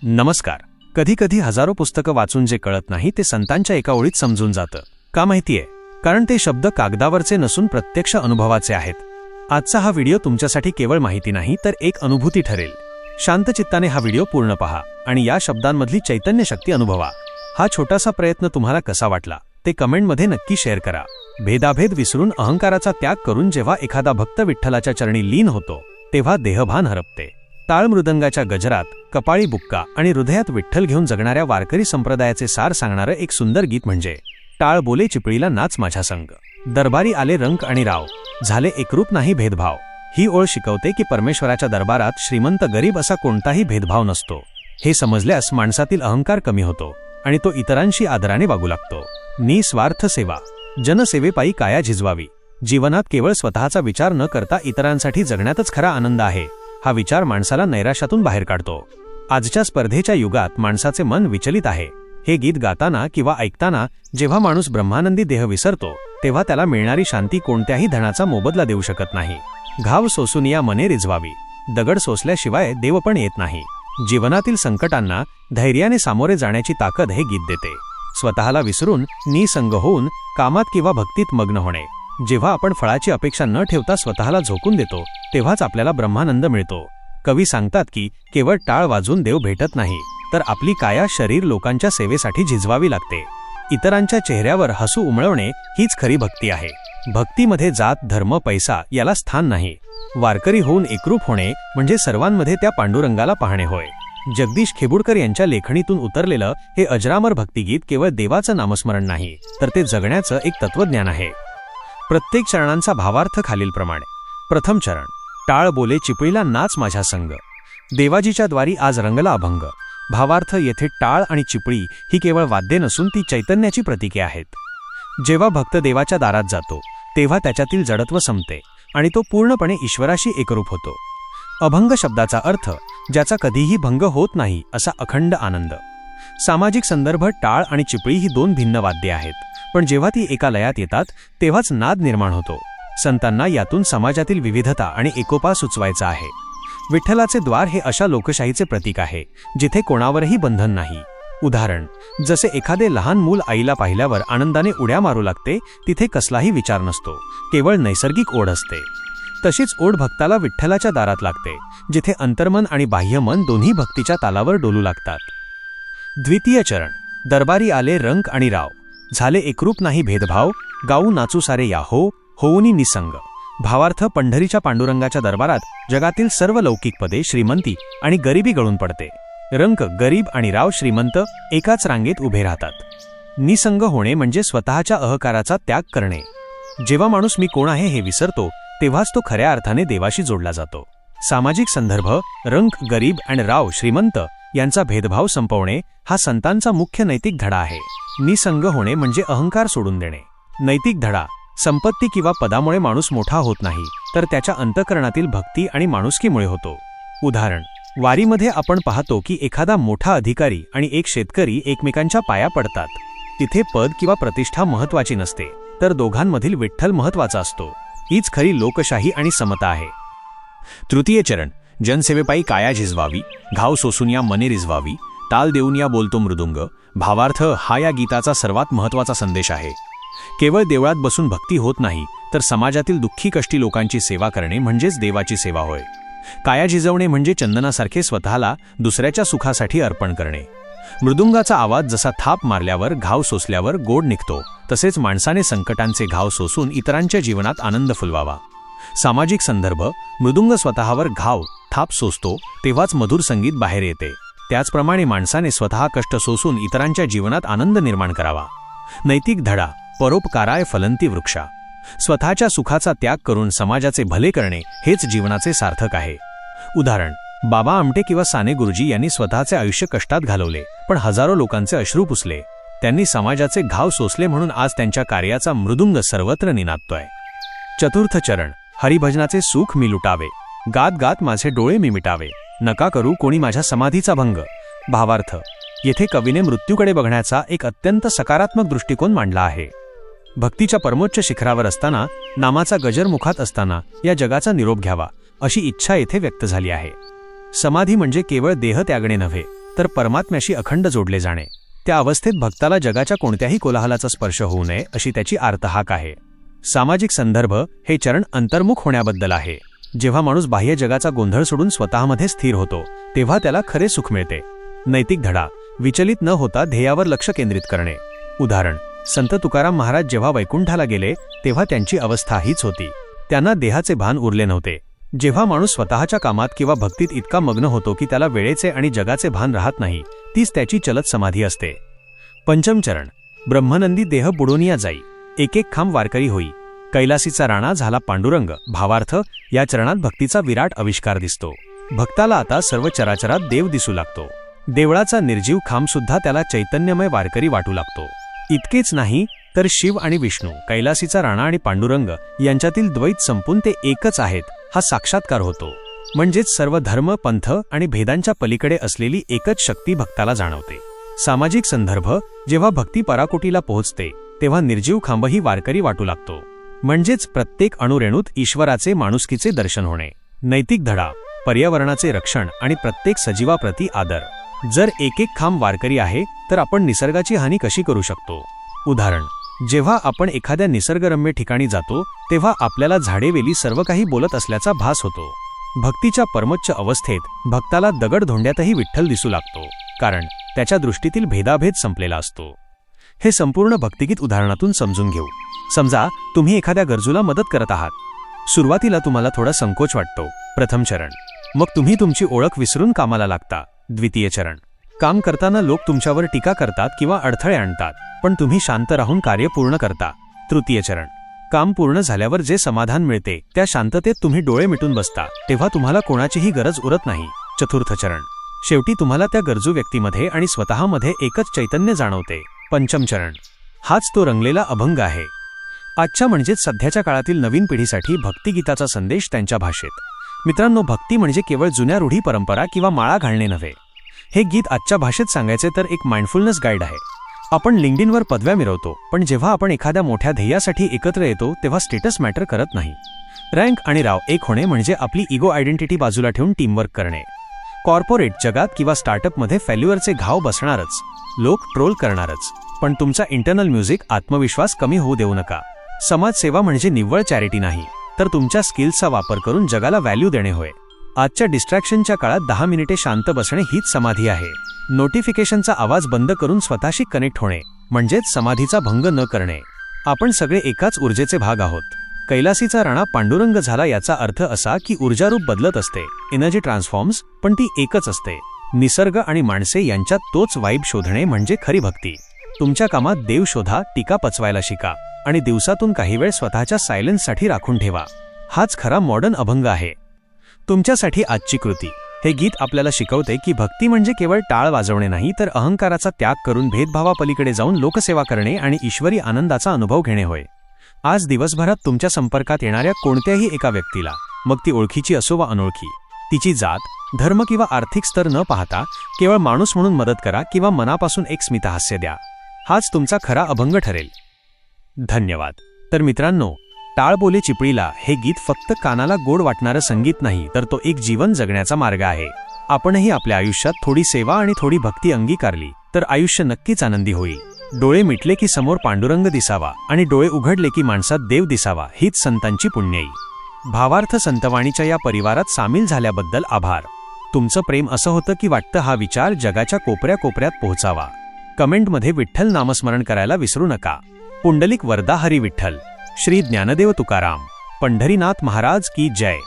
नमस्कार. कधी कधी हजारो पुस्तकं वाचून जे कळत नाही ते संतांच्या एका ओळीत समजून जातं. का माहितीये? कारण ते शब्द कागदावरचे नसून प्रत्यक्ष अनुभवाचे आहेत. आजचा हा व्हिडिओ तुमच्यासाठी केवळ माहिती नाही तर एक अनुभूती ठरेल. शांत चित्ताने हा व्हिडिओ पूर्ण पहा आणि या शब्दांमधली चैतन्य शक्ती अनुभवा. हा छोटासा प्रयत्न तुम्हाला कसा वाटला ते कमेंटमध्ये नक्की शेअर करा. भेदाभेद विसरून अहंकाराचा त्याग करून जेव्हा एखादा भक्त विठ्ठलाच्या चरणी लीन होतो तेव्हा देहभान हरपते. टाळ मृदंगाच्या गजरात, कपाळी बुक्का आणि हृदयात विठ्ठल घेऊन जगणाऱ्या वारकरी संप्रदायाचे सार सांगणारं एक सुंदर गीत म्हणजे टाळ बोले चिपळीला नाच माझ्या संग, दरबारी आले रंक आणि राव, झाले एकरूप नाही भेदभाव. ही ओळ शिकवते की परमेश्वराच्या दरबारात श्रीमंत गरीब असा कोणताही भेदभाव नसतो. हे समजल्यास माणसातील अहंकार कमी होतो आणि तो इतरांशी आदराने वागू लागतो. निस्वार्थ सेवा, जनसेवेपायी काया झिजवावी. जीवनात केवळ स्वतःचा विचार न करता इतरांसाठी जगण्यातच खरा आनंद आहे. हा विचार माणसाला नैराश्यातून बाहेर काढतो. आजच्या स्पर्धेच्या युगात माणसाचे मन विचलित आहे. हे गीत गाताना किंवा ऐकताना जेव्हा माणूस ब्रह्मानंदी देह विसरतो तेव्हा त्याला मिळणारी शांती कोणत्याही धनाचा मोबदला देऊ शकत नाही. घाव सोसून या मने रिझवावी, दगड सोसल्याशिवाय देव पण येत नाही. जीवनातील संकटांना धैर्याने सामोरे जाण्याची ताकद हे गीत देते. स्वतःला विसरून निसंग होऊन कामात किंवा भक्तीत मग्न होणे. जेव्हा आपण फळाची अपेक्षा न ठेवता स्वतःला झोकून देतो तेव्हाच आपल्याला ब्रह्मानंद मिळतो. कवी सांगतात की केवळ टाळ वाजून देव भेटत नाही, तर आपली काया शरीर लोकांच्या सेवेसाठी झिजवावी लागते. इतरांच्या चेहऱ्यावर हसू उमळवणे हीच खरी भक्ती आहे. भक्तीमध्ये जात, धर्म, पैसा याला स्थान नाही. वारकरी होऊन एकरूप होणे म्हणजे सर्वांमध्ये त्या पांडुरंगाला पाहणे होय. जगदीश खेबुडकर यांच्या लेखणीतून उतरलेलं हे अजरामर भक्तिगीत केवळ देवाचं नामस्मरण नाही, तर ते जगण्याचं एक तत्वज्ञान आहे. प्रत्येक चरणांचा भावार्थ खालीलप्रमाणे. प्रथम चरण, टाळ बोले चिपळीला नाच माझ्या संग, देवाजीच्या द्वारी आज रंगला अभंग. भावार्थ, येथे टाळ आणि चिपळी ही केवळ वाद्ये नसून ती चैतन्याची प्रतीके आहेत. जेव्हा भक्त देवाच्या दारात जातो तेव्हा त्याच्यातील जडत्व संपते आणि तो पूर्णपणे ईश्वराशी एकरूप होतो. अभंग शब्दाचा अर्थ ज्याचा कधीही भंग होत नाही असा अखंड आनंद. सामाजिक संदर्भ, टाळ आणि चिपळी ही दोन भिन्न वाद्ये आहेत, पण जेव्हा ती एका लयात येतात तेव्हाच नाद निर्माण होतो. संतांना यातून समाजातील विविधता आणि एकोपा सुचवायचा आहे. विठ्ठलाचे द्वार हे अशा लोकशाहीचे प्रतीक आहे जिथे कोणावरही बंधन नाही. उदाहरण, जसे एखादे लहान मूल आईला पाहिल्यावर आनंदाने उड्या मारू लागते, तिथे कसलाही विचार नसतो, केवळ नैसर्गिक ओढ असते. तशीच ओढ भक्ताला विठ्ठलाच्या दारात लागते, जिथे अंतर्मन आणि बाह्यमन दोन्ही भक्तीच्या तालावर डोलू लागतात. द्वितीय चरण, दरबारी आले रंक आणि राव, झाले एकरूप नाही भेदभाव, गाऊ नाचू सारे या हो, होऊनी निसंग. भावार्थ, पंढरीच्या पांडुरंगाच्या दरबारात जगातील सर्व लौकिक पदे, श्रीमंती आणि गरिबी गळून पडते. रंक गरीब आणि राव श्रीमंत एकाच रांगेत उभे राहतात. निसंग होणे म्हणजे स्वतःच्या अहंकाराचा त्याग करणे. जेव्हा माणूस मी कोण आहे हे विसरतो तेव्हाच तो खऱ्या अर्थाने देवाशी जोडला जातो. सामाजिक संदर्भ, रंक गरीब आणि राव श्रीमंत यांचा भेदभाव संपवणे हा संतांचा मुख्य नैतिक धडा आहे. निसंग होणे म्हणजे अहंकार सोडून देणे. नैतिक धडा, संपत्ती किंवा पदामुळे माणूस मोठा होत नाही, तर त्याच्या अंतःकरणातील भक्ती आणि माणुसकीमुळे होतो. उदाहरण, वारीमध्ये आपण पाहतो की एखादा मोठा अधिकारी आणि एक शेतकरी एकमेकांच्या पाया पडतात. तिथे पद किंवा प्रतिष्ठा महत्वाची नसते, तर दोघांमधील विठ्ठल महत्वाचा असतो. हीच खरी लोकशाही आणि समता आहे. तृतीय चरण, जनसेवेपायी काया झिजवावी, घाव सोसून या मने रिझवावी, ताल देऊन या बोलतो मृदुंग. भावार्थ, हा या गीताचा सर्वात महत्त्वाचा संदेश आहे. केवळ देवळात बसून भक्ती होत नाही, तर समाजातील दुःखी कष्टी लोकांची सेवा करणे म्हणजेच देवाची सेवा होय. काया झिजवणे म्हणजे चंदनासारखे स्वतःला दुसऱ्याच्या सुखासाठी अर्पण करणे. मृदुंगाचा आवाज जसा थाप मारल्यावर, घाव सोसल्यावर गोड निघतो, तसेच माणसाने संकटांचे घाव सोसून इतरांच्या जीवनात आनंद फुलवावा. सामाजिक संदर्भ, मृदुंग स्वतःवर घाव, थाप सोसतो तेव्हाच मधुर संगीत बाहेर येते. त्याचप्रमाणे माणसाने स्वतः कष्ट सोसून इतरांच्या जीवनात आनंद निर्माण करावा. नैतिक धडा, परोपकाराय फलंती वृक्षा, स्वतःच्या सुखाचा त्याग करून समाजाचे भले करणे हेच जीवनाचे सार्थक आहे. उदाहरण, बाबा आमटे किंवा साने गुरुजी यांनी स्वतःचे आयुष्य कष्टात घालवले, पण हजारो लोकांचे अश्रू पुसले. त्यांनी समाजाचे घाव सोसले म्हणून आज त्यांच्या कार्याचा मृदुंग सर्वत्र निनादतोय. चतुर्थ चरण, हरिभजनाचे सुख मी लुटावे, गात गात माझे डोळे मी मिटावे, नका करू कोणी माझ्या समाधीचा भंग. भावार्थ, येथे कवीने मृत्यूकडे बघण्याचा एक अत्यंत सकारात्मक दृष्टिकोन मांडला आहे. भक्तीच्या परमोच्च शिखरावर असताना, नामाचा गजर मुखात असताना या जगाचा निरोप घ्यावा अशी इच्छा येथे व्यक्त झाली आहे. समाधी म्हणजे केवळ देह त्यागणे नव्हे, तर परमात्म्याशी अखंड जोडले जाणे. त्या अवस्थेत भक्ताला जगाच्या कोणत्याही कोलाहलाचा स्पर्श होऊ नये अशी त्याची आर्तहाक आहे. सामाजिक संदर्भ हे चरण अंतर्मुख होण्याबद्दल आहे. जेव्हा माणूस बाह्य जगाचा गोंधळ सोडून स्वतःमध्ये स्थिर होतो तेव्हा त्याला खरे सुख मिळते. नैतिक धडा: विचलित न होता ध्येयावर लक्ष केंद्रित करणे. उदाहरण: संत तुकाराम महाराज जेव्हा वैकुंठाला गेले तेव्हा त्यांची अवस्था हीच होती. त्यांना देहाचे भान उरले नव्हते. जेव्हा माणूस स्वतःच्या कामात किंवा भक्तीत इतका मग्न होतो की त्याला वेळेचे आणि जगाचे भान राहत नाही, तीच त्याची चलत समाधी असते. पंचम चरण: ब्रह्मनंदी देह बुडोनिया जाई, एक एक खांब वारकरी होई, कैलासीचा राणा झाला पांडुरंग. भावार्थ: या चरणात भक्तीचा विराट आविष्कार दिसतो. भक्ताला आता सर्व चराचरात देव दिसू लागतो. देवळाचा निर्जीव खांब सुद्धा त्याला चैतन्यमय वारकरी वाटू लागतो. इतकेच नाही तर शिव आणि विष्णू, कैलासीचा राणा आणि पांडुरंग यांच्यातील द्वैत संपून ते एकच आहेत हा साक्षात्कार होतो. म्हणजेच सर्व धर्म, पंथ आणि भेदांच्या पलीकडे असलेली एकच शक्ती भक्ताला जाणवते. सामाजिक संदर्भ: जेव्हा भक्ती पराकोटीला पोहोचते तेव्हा निर्जीव खांबही वारकरी वाटू लागतो. म्हणजेच प्रत्येक अणुरेणूत ईश्वराचे, माणुसकीचे दर्शन होणे. नैतिक धडा: पर्यावरणाचे रक्षण आणि प्रत्येक सजीवाप्रती आदर. जर एक एक खांब वारकरी आहे तर आपण निसर्गाची हानी कशी करू शकतो? उदाहरण: जेव्हा आपण एखाद्या निसर्गरम्य ठिकाणी जातो तेव्हा आपल्याला झाडेवेली सर्व काही बोलत असल्याचा भास होतो. भक्तीच्या परमोच्च अवस्थेत भक्ताला दगडधोंड्यातही विठ्ठल दिसू लागतो, कारण त्याच्या दृष्टीतील भेदाभेद संपलेला असतो. हे संपूर्ण भक्तिगीत उदाहरणातून समजून घेऊ. समजा तुम्ही एखाद्या गरजूला मदत करत आहात. सुरुवातीला तुम्हाला थोडा संकोच वाटतो. प्रथम चरण: मग तुम्ही तुमची ओळख विसरून कामाला लागता. द्वितीय चरण: काम करताना लोक तुमच्यावर टीका करतात किंवा अडथळे आणतात, पण तुम्ही शांत राहून कार्य पूर्ण करता. तृतीय चरण: काम पूर्ण झाल्यावर जे समाधान मिळते त्या शांततेत तुम्ही डोळे मिटून बसता, तेव्हा तुम्हाला कोणाचीही गरज उरत नाही. चतुर्थ चरण: शेवटी तुम्हाला त्या गरजू व्यक्तीमध्ये आणि स्वतःमध्ये एकच चैतन्य जाणवते. पंचम चरण: हाच तो रंगलेला अभंग आहे. आजच्या म्हणजेच सध्याच्या काळातील नवीन पिढीसाठी भक्तिगीताचा संदेश त्यांच्या भाषेत. मित्रांनो, भक्ती म्हणजे केवळ जुन्या रूढी, परंपरा किंवा माळा घालणे नव्हे. हे गीत आजच्या भाषेत सांगायचे तर एक माइंडफुलनेस गाईड आहे. आपण लिंक्डइनवर पदव्या मिळवतो, पण जेव्हा आपण एखाद्या मोठ्या ध्येयासाठी एकत्र येतो तेव्हा स्टेटस मॅटर करत नाही. रँक आणि राव एक होणे म्हणजे आपली इगो आयडेंटिटी बाजूला ठेवून टीमवर्क करणे. कॉर्पोरेट जगात किंवा स्टार्टअपमध्ये फेल्युअरचे घाव बसणारच, लोक ट्रोल करणारच, पण तुमचा इंटरनल म्युझिक आत्मविश्वास कमी होऊ देऊ नका. समाजसेवा म्हणजे निव्वळ चॅरिटी नाही, तर तुमच्या स्किल्सचा वापर करून जगाला व्हॅल्यू देणे होय. आजच्या डिस्ट्रॅक्शनच्या काळात 10 मिनिटे शांत बसणे हीच समाधी आहे. नोटिफिकेशनचा आवाज बंद करून स्वतःशी कनेक्ट होणे म्हणजेच समाधीचा भंग न करणे. आपण सगळे एकाच ऊर्जेचे भाग आहोत. कैलासीचा राणा पांडुरंग झाला याचा अर्थ असा की ऊर्जारूप बदलत असते, एनर्जी ट्रान्सफॉर्म्स, पण ती एकच असते. निसर्ग आणि माणसे यांच्यात तोच वाईब शोधणे म्हणजे खरी भक्ती. तुमच्या कामात देव शोधा, टीका पचवायला शिका आणि दिवसातून काही वेळ स्वतःच्या सायलेन्ससाठी राखून ठेवा. हाच खरा मॉडर्न अभंग आहे. तुमच्यासाठी आजची कृती. हे गीत आपल्याला शिकवते की भक्ती म्हणजे केवळ टाळ वाजवणे नाही, तर अहंकाराचा त्याग करून भेदभावापलीकडे जाऊन लोकसेवा करणे आणि ईश्वरी आनंदाचा अनुभव घेणे होय. आज दिवसभरात तुमच्या संपर्कात येणाऱ्या कोणत्याही एका व्यक्तीला, मग ती ओळखीची असो वा अनोळखी, तिची जात, धर्म किंवा आर्थिक स्तर न पाहता केवळ माणूस म्हणून मदत करा किंवा मनापासून एक स्मितहास्य द्या. हाच तुमचा खरा अभंग ठरेल. धन्यवाद. तर मित्रांनो, टाळ बोले चिपळीला हे गीत फक्त कानाला गोड वाटणारं संगीत नाही, तर तो एक जीवन जगण्याचा मार्ग आहे. आपणही आपल्या आयुष्यात थोडी सेवा आणि थोडी भक्ती अंगीकारली तर आयुष्य नक्कीच आनंदी होईल. डोळे मिटले की समोर पांडुरंग दिसावा आणि डोळे उघडले की माणसात देव दिसावा, हीच संतांची पुण्याई. भावार्थ: संतवाणीच्या या परिवारात सामील झाल्याबद्दल आभार. तुमचं प्रेम असं होतं की वाटतं हा विचार जगाच्या कोपऱ्या कोपऱ्यात पोहोचावा. कमेंटमध्ये विठ्ठल नामस्मरण करायला विसरू नका. पुंडलिक वरदा हरी विठ्ठल. श्री ज्ञानदेव तुकाराम. पंढरीनाथ महाराज की जय.